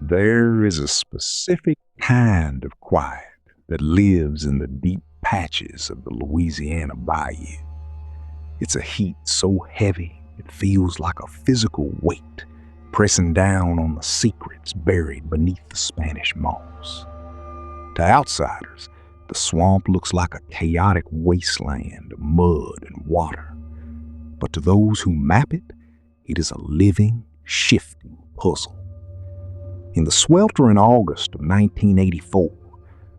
There is a specific kind of quiet that lives in the deep patches of the Louisiana bayou. It's a heat so heavy it feels like a physical weight pressing down on the secrets buried beneath the Spanish moss. To outsiders, the swamp looks like a chaotic wasteland of mud and water. But to those who map it, it is a living, shifting puzzle. In the sweltering August of 1984,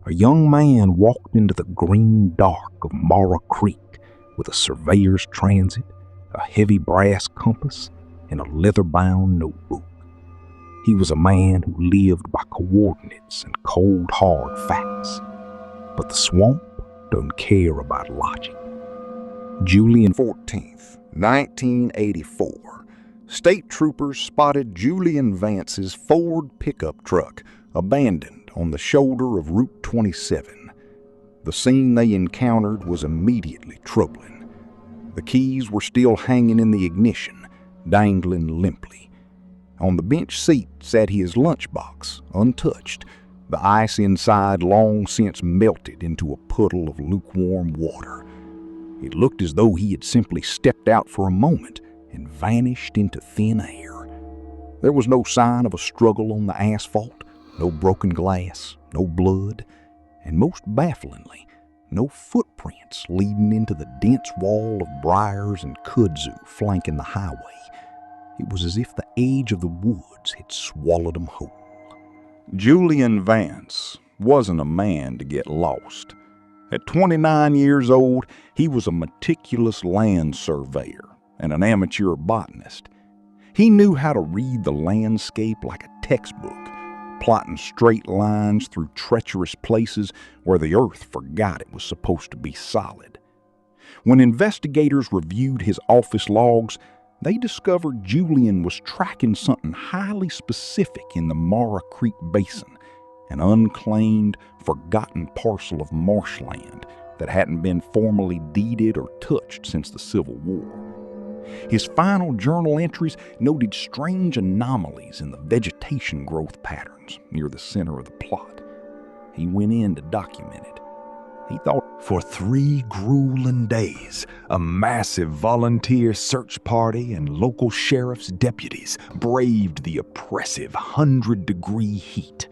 a young man walked into the green dark of Mara Creek with a surveyor's transit, a heavy brass compass, and a leather-bound notebook. He was a man who lived by coordinates and cold, hard facts. But the swamp doesn't care about logic. Julian 14th, 1984. State troopers spotted Julian Vance's Ford pickup truck abandoned on the shoulder of Route 27. The scene they encountered was immediately troubling. The keys were still hanging in the ignition, dangling limply. On the bench seat sat his lunchbox, untouched, the ice inside long since melted into a puddle of lukewarm water. It looked as though he had simply stepped out for a moment and vanished into thin air. There was no sign of a struggle on the asphalt, no broken glass, no blood, and most bafflingly, no footprints leading into the dense wall of briars and kudzu flanking the highway. It was as if the edge of the woods had swallowed them whole. Julian Vance wasn't a man to get lost. At 29 years old, he was a meticulous land surveyor and an amateur botanist. He knew how to read the landscape like a textbook, plotting straight lines through treacherous places where the earth forgot it was supposed to be solid. When investigators reviewed his office logs, they discovered Julian was tracking something highly specific in the Mara Creek Basin, an unclaimed, forgotten parcel of marshland that hadn't been formally deeded or touched since the Civil War. His final journal entries noted strange anomalies in the vegetation growth patterns near the center of the plot. He went in to document it. He thought, for 3 grueling days, a massive volunteer search party and local sheriff's deputies braved the oppressive 100-degree heat.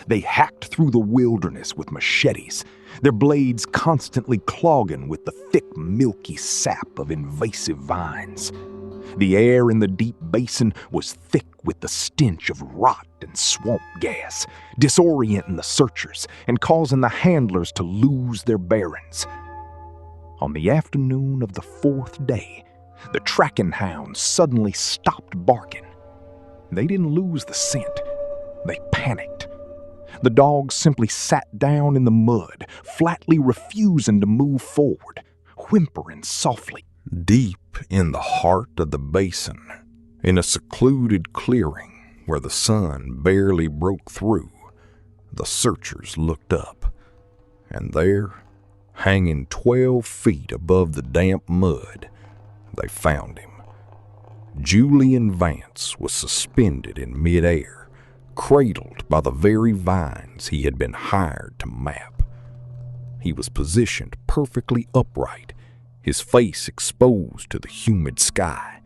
They hacked through the wilderness with machetes, their blades constantly clogging with the thick, milky sap of invasive vines. The air in the deep basin was thick with the stench of rot and swamp gas, disorienting the searchers and causing the handlers to lose their bearings. On the afternoon of the 4th day, the tracking hounds suddenly stopped barking. They didn't lose the scent. They panicked. The dogs simply sat down in the mud, flatly refusing to move forward, whimpering softly. Deep in the heart of the basin, in a secluded clearing where the sun barely broke through, the searchers looked up, and there, hanging 12 feet above the damp mud, they found him. Julian Vance was suspended in midair, cradled by the very vines he had been hired to map. He was positioned perfectly upright, his face exposed to the humid sky,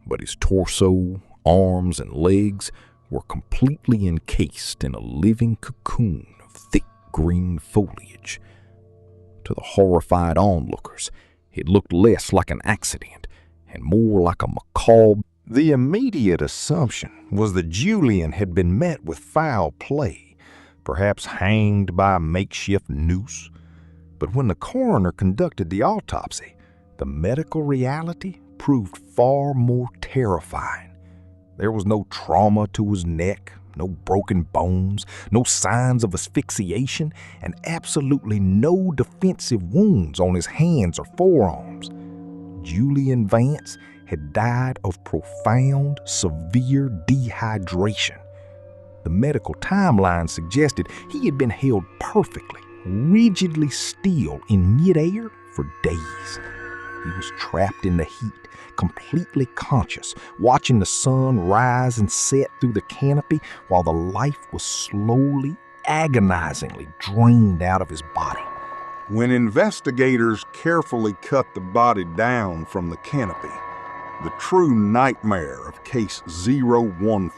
but his torso, arms, and legs were completely encased in a living cocoon of thick green foliage. To the horrified onlookers, it looked less like an accident and more like a macabre. The immediate assumption was that Julian had been met with foul play, perhaps hanged by a makeshift noose. But when the coroner conducted the autopsy, the medical reality proved far more terrifying. There was no trauma to his neck, no broken bones, no signs of asphyxiation, and absolutely no defensive wounds on his hands or forearms. Julian Vance had died of profound, severe dehydration. The medical timeline suggested he had been held perfectly, rigidly still in midair for days. He was trapped in the heat, completely conscious, watching the sun rise and set through the canopy while the life was slowly, agonizingly drained out of his body. When investigators carefully cut the body down from the canopy, the true nightmare of case 014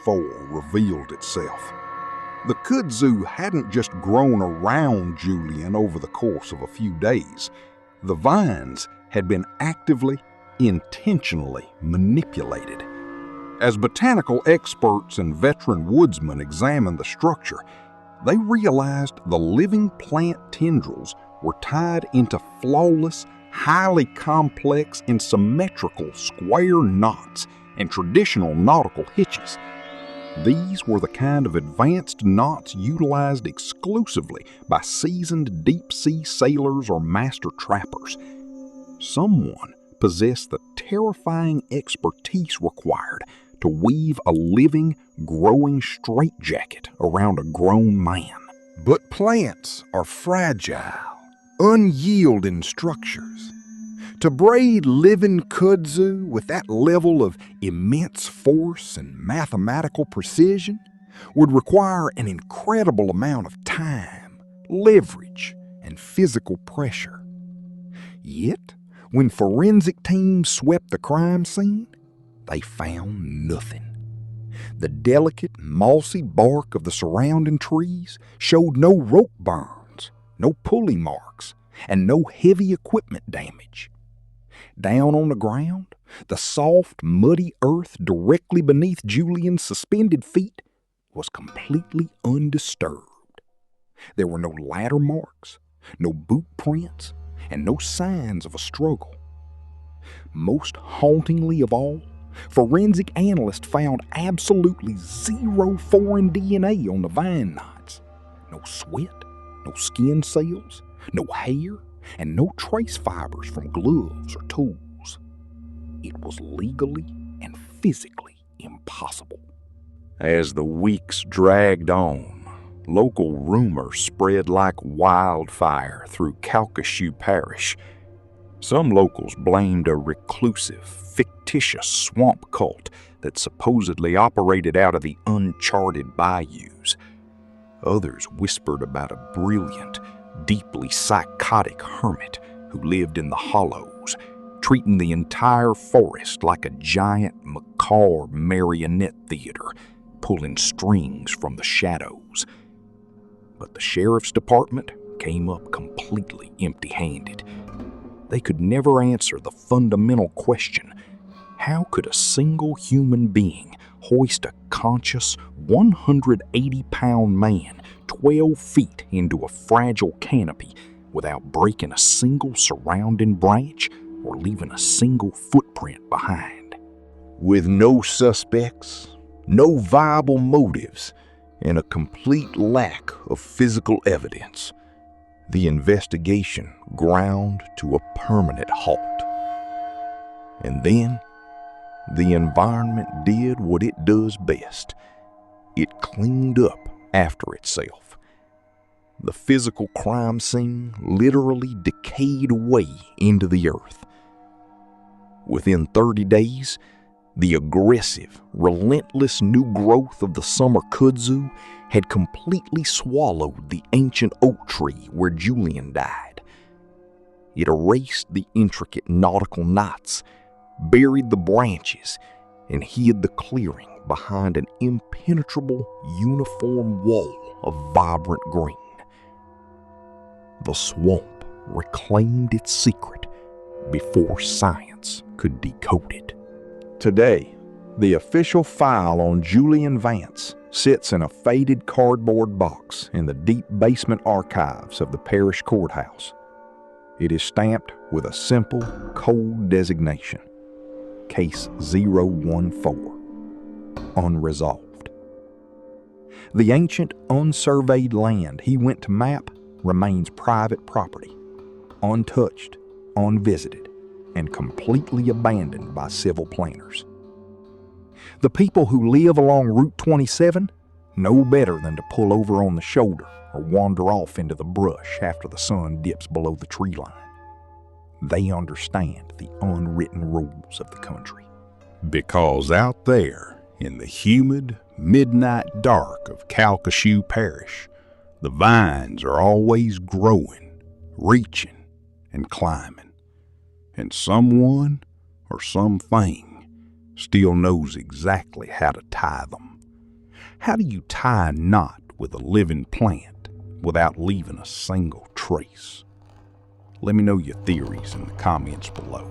revealed itself. The kudzu hadn't just grown around Julian over the course of a few days. The vines had been actively, intentionally manipulated. As botanical experts and veteran woodsmen examined the structure, they realized the living plant tendrils were tied into flawless, highly complex and symmetrical square knots and traditional nautical hitches. These were the kind of advanced knots utilized exclusively by seasoned deep-sea sailors or master trappers. Someone possessed the terrifying expertise required to weave a living, growing straitjacket around a grown man. But plants are fragile, unyielding structures. To braid living kudzu with that level of immense force and mathematical precision would require an incredible amount of time, leverage, and physical pressure. Yet, when forensic teams swept the crime scene, they found nothing. The delicate, mossy bark of the surrounding trees showed no rope burns, no pulley marks, and no heavy equipment damage. Down on the ground, the soft, muddy earth directly beneath Julian's suspended feet was completely undisturbed. There were no ladder marks, no boot prints, and no signs of a struggle. Most hauntingly of all, forensic analysts found absolutely zero foreign DNA on the vine knots. No sweat, no skin cells, no hair, and no trace fibers from gloves or tools. It was legally and physically impossible. As the weeks dragged on, local rumors spread like wildfire through Calcasieu Parish. Some locals blamed a reclusive, fictitious swamp cult that supposedly operated out of the uncharted bayous. Others whispered about a brilliant, deeply psychotic hermit who lived in the hollows, treating the entire forest like a giant, macabre marionette theater, pulling strings from the shadows. But the sheriff's department came up completely empty-handed. They could never answer the fundamental question: how could a single human being hoist a conscious 180-pound man 12 feet into a fragile canopy without breaking a single surrounding branch or leaving a single footprint behind? With no suspects, no viable motives, and a complete lack of physical evidence, the investigation ground to a permanent halt. And then, the environment did what it does best. It cleaned up after itself. The physical crime scene literally decayed away into the earth. Within 30 days, the aggressive, relentless new growth of the summer kudzu had completely swallowed the ancient oak tree where Julian died. It erased the intricate nautical knots, buried the branches, and hid the clearing behind an impenetrable, uniform wall of vibrant green. The swamp reclaimed its secret before science could decode it. Today, the official file on Julian Vance sits in a faded cardboard box in the deep basement archives of the parish courthouse. It is stamped with a simple, cold designation: Case 014, unresolved. The ancient, unsurveyed land he went to map remains private property, untouched, unvisited, and completely abandoned by civil planners. The people who live along Route 27 know better than to pull over on the shoulder or wander off into the brush after the sun dips below the tree line. They understand the unwritten rules of the country. Because out there, in the humid, midnight dark of Calcasieu Parish, the vines are always growing, reaching, and climbing. And someone or something still knows exactly how to tie them. How do you tie a knot with a living plant without leaving a single trace? Let me know your theories in the comments below.